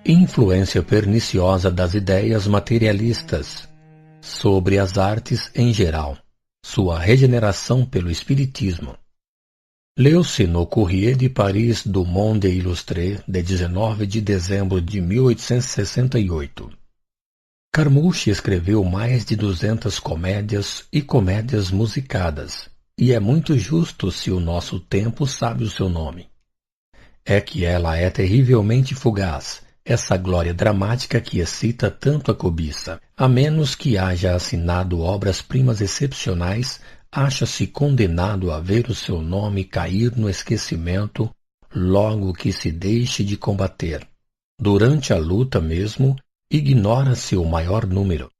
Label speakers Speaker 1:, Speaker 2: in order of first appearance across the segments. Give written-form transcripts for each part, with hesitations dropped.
Speaker 1: Influência perniciosa das ideias materialistas sobre as artes em geral. Sua regeneração pelo espiritismo. Leu-se no Courrier de Paris do Monde Illustré de 19 de dezembro de 1868. Carmouche escreveu mais de 200 comédias e comédias musicadas, e é muito justo se o nosso tempo sabe o seu nome. É que ela é terrivelmente fugaz, essa glória dramática que excita tanto a cobiça. A menos que haja assinado obras-primas excepcionais, acha-se condenado a ver o seu nome cair no esquecimento logo que se deixe de combater. Durante a luta mesmo, ignora-se o maior número.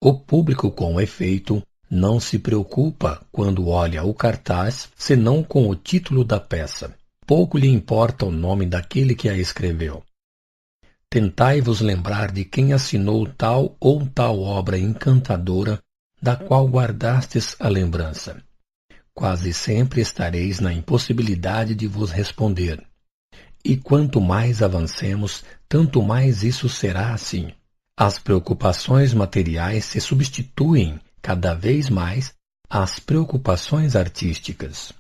Speaker 1: O público, com efeito, não se preocupa quando olha o cartaz, senão com o título da peça. Pouco lhe importa o nome daquele que a escreveu. Tentai-vos lembrar de quem assinou tal ou tal obra encantadora, da qual guardastes a lembrança. Quase sempre estareis na impossibilidade de vos responder. E quanto mais avancemos, tanto mais isso será assim. As preocupações materiais se substituem, cada vez mais, às preocupações artísticas.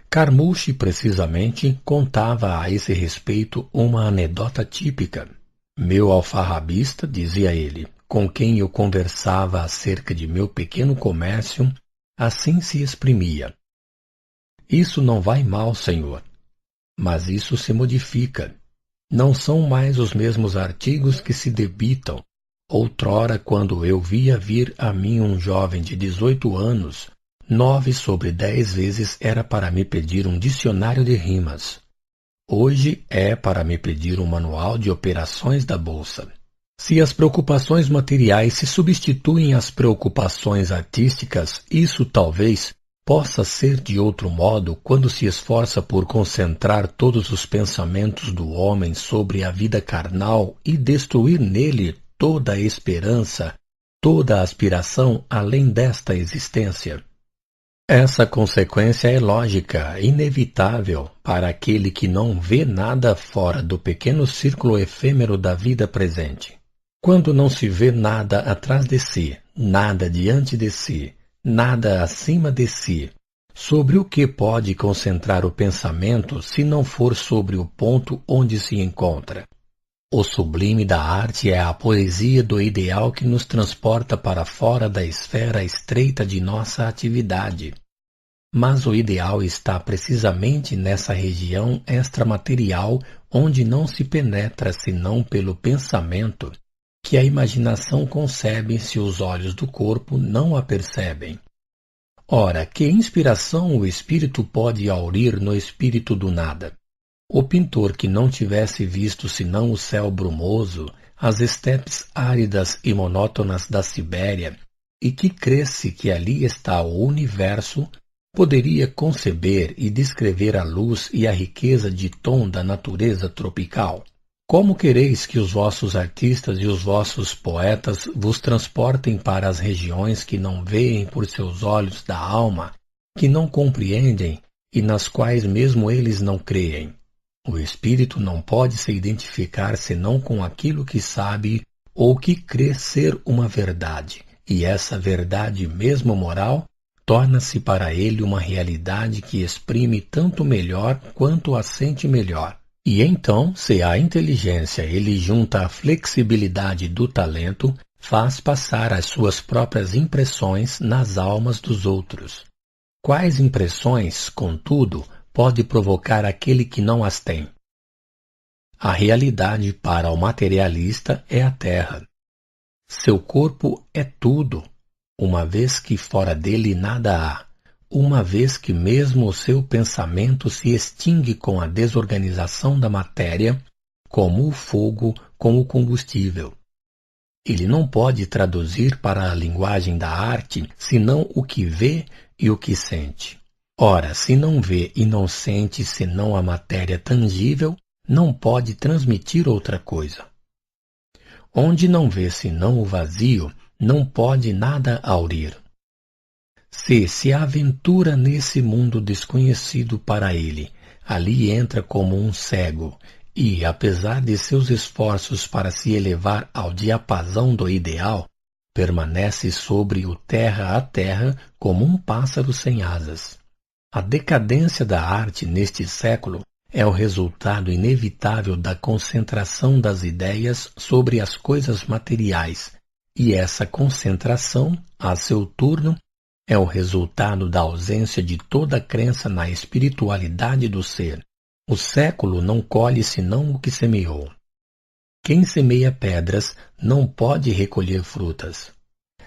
Speaker 1: Carmouche, precisamente, contava a esse respeito uma anedota típica. Meu alfarrabista, dizia ele, com quem eu conversava acerca de meu pequeno comércio, assim se exprimia. Isso não vai mal, senhor. Mas isso se modifica. Não são mais os mesmos artigos que se debitam. Outrora, quando eu via vir a mim um jovem de 18 anos, 9 sobre 10 vezes era para me pedir um dicionário de rimas. Hoje é para me pedir um manual de operações da bolsa. Se as preocupações materiais se substituem às preocupações artísticas, isso talvez possa ser de outro modo quando se esforça por concentrar todos os pensamentos do homem sobre a vida carnal e destruir nele toda a esperança, toda a aspiração além desta existência. Essa consequência é lógica, inevitável, para aquele que não vê nada fora do pequeno círculo efêmero da vida presente. Quando não se vê nada atrás de si, nada diante de si, nada acima de si, sobre o que pode concentrar o pensamento se não for sobre o ponto onde se encontra? O sublime da arte é a poesia do ideal que nos transporta para fora da esfera estreita de nossa atividade. Mas o ideal está precisamente nessa região extramaterial onde não se penetra senão pelo pensamento, que a imaginação concebe se os olhos do corpo não a percebem. Ora, que inspiração o espírito pode aurir no espírito do nada? O pintor que não tivesse visto senão o céu brumoso, as estepes áridas e monótonas da Sibéria, e que cresce que ali está o universo, poderia conceber e descrever a luz e a riqueza de tom da natureza tropical? Como quereis que os vossos artistas e os vossos poetas vos transportem para as regiões que não veem por seus olhos da alma, que não compreendem e nas quais mesmo eles não creem? O espírito não pode se identificar senão com aquilo que sabe ou que crê ser uma verdade, e essa verdade mesmo moral torna-se para ele uma realidade que exprime tanto melhor quanto a sente melhor. E então, se a inteligência ele junta a flexibilidade do talento, faz passar as suas próprias impressões nas almas dos outros. Quais impressões, contudo, pode provocar aquele que não as tem? A realidade para o materialista é a terra. Seu corpo é tudo, uma vez que fora dele nada há, uma vez que mesmo o seu pensamento se extingue com a desorganização da matéria, como o fogo com o combustível. Ele não pode traduzir para a linguagem da arte senão o que vê e o que sente. Ora, se não vê e não sente senão a matéria tangível, não pode transmitir outra coisa. Onde não vê senão o vazio, não pode nada aurir. Se aventura nesse mundo desconhecido para ele, ali entra como um cego, e, apesar de seus esforços para se elevar ao diapasão do ideal, permanece sobre o terra a terra como um pássaro sem asas. A decadência da arte neste século é o resultado inevitável da concentração das ideias sobre as coisas materiais, e essa concentração, a seu turno, é o resultado da ausência de toda crença na espiritualidade do ser. O século não colhe senão o que semeou. Quem semeia pedras não pode recolher frutas.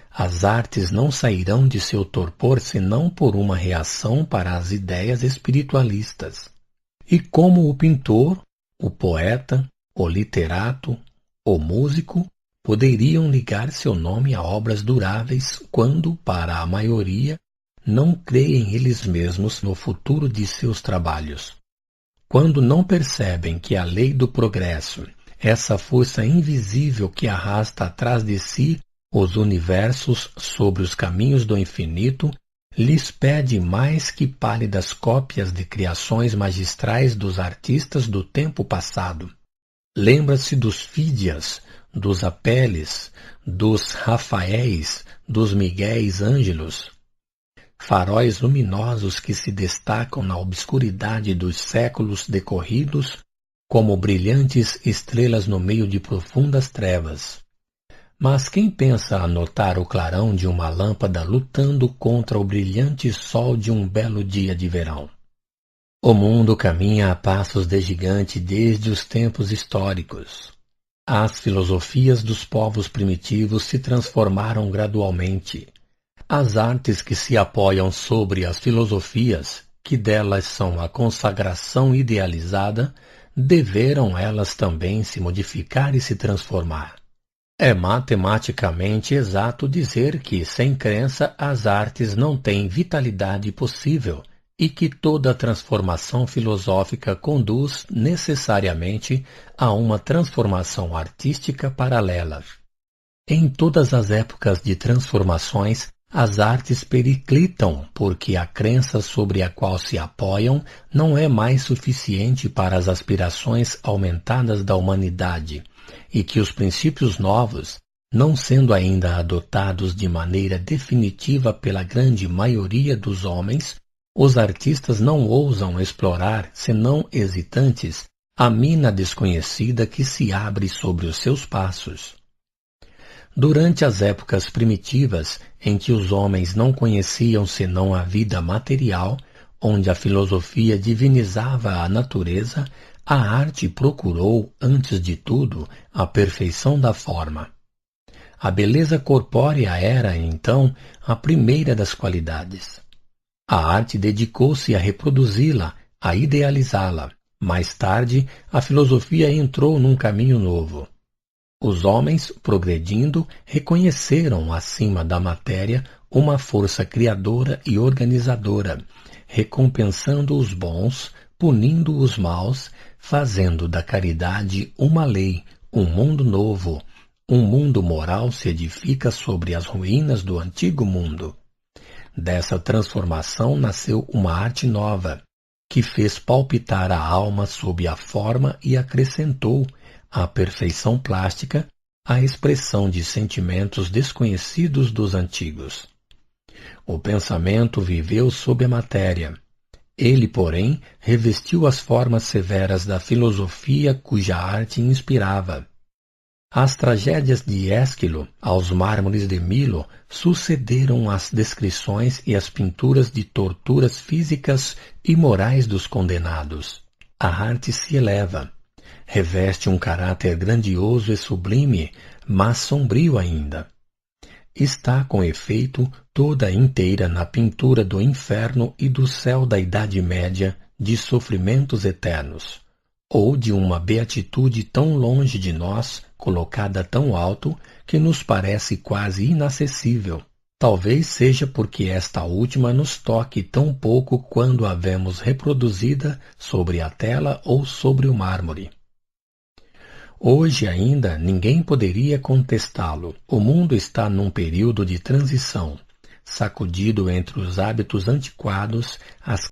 Speaker 1: As artes não sairão de seu torpor senão por uma reação para as ideias espiritualistas. E como o pintor, o poeta, o literato, o músico poderiam ligar seu nome a obras duráveis quando, para a maioria, não creem eles mesmos no futuro de seus trabalhos. Quando não percebem que a lei do progresso, essa força invisível que arrasta atrás de si os universos sobre os caminhos do infinito, lhes pede mais que pálidas cópias de criações magistrais dos artistas do tempo passado. Lembra-se dos Fídias, dos Apeles, dos Rafaéis, dos Miguéis Ângelos, faróis luminosos que se destacam na obscuridade dos séculos decorridos como brilhantes estrelas no meio de profundas trevas. Mas quem pensa anotar o clarão de uma lâmpada lutando contra o brilhante sol de um belo dia de verão? O mundo caminha a passos de gigante desde os tempos históricos. As filosofias dos povos primitivos se transformaram gradualmente. As artes que se apoiam sobre as filosofias, que delas são a consagração idealizada, deveram elas também se modificar e se transformar. É matematicamente exato dizer que, sem crença, as artes não têm vitalidade possível e que toda transformação filosófica conduz necessariamente a uma transformação artística paralela. Em todas as épocas de transformações, as artes periclitam porque a crença sobre a qual se apoiam não é mais suficiente para as aspirações aumentadas da humanidade, e que os princípios novos, não sendo ainda adotados de maneira definitiva pela grande maioria dos homens, os artistas não ousam explorar, senão hesitantes, a mina desconhecida que se abre sobre os seus passos. Durante as épocas primitivas, em que os homens não conheciam senão a vida material, onde a filosofia divinizava a natureza, a arte procurou, antes de tudo, a perfeição da forma. A beleza corpórea era, então, a primeira das qualidades. A arte dedicou-se a reproduzi-la, a idealizá-la. Mais tarde, a filosofia entrou num caminho novo. Os homens, progredindo, reconheceram acima da matéria uma força criadora e organizadora, recompensando os bons, punindo os maus, fazendo da caridade uma lei, um mundo novo. Um mundo moral se edifica sobre as ruínas do antigo mundo. Dessa transformação nasceu uma arte nova, que fez palpitar a alma sob a forma e acrescentou à perfeição plástica a expressão de sentimentos desconhecidos dos antigos. O pensamento viveu sob a matéria. Ele, porém, revestiu as formas severas da filosofia cuja arte inspirava. As tragédias de Ésquilo, aos mármores de Milo, sucederam às descrições e às pinturas de torturas físicas e morais dos condenados. A arte se eleva. Reveste um caráter grandioso e sublime, mas sombrio ainda. Está, com efeito, toda inteira na pintura do inferno e do céu da Idade Média, de sofrimentos eternos, ou de uma beatitude tão longe de nós, colocada tão alto, que nos parece quase inacessível. Talvez seja porque esta última nos toque tão pouco quando a vemos reproduzida sobre a tela ou sobre o mármore. Hoje ainda ninguém poderia contestá-lo. O mundo está num período de transição, sacudido entre os hábitos antiquados, as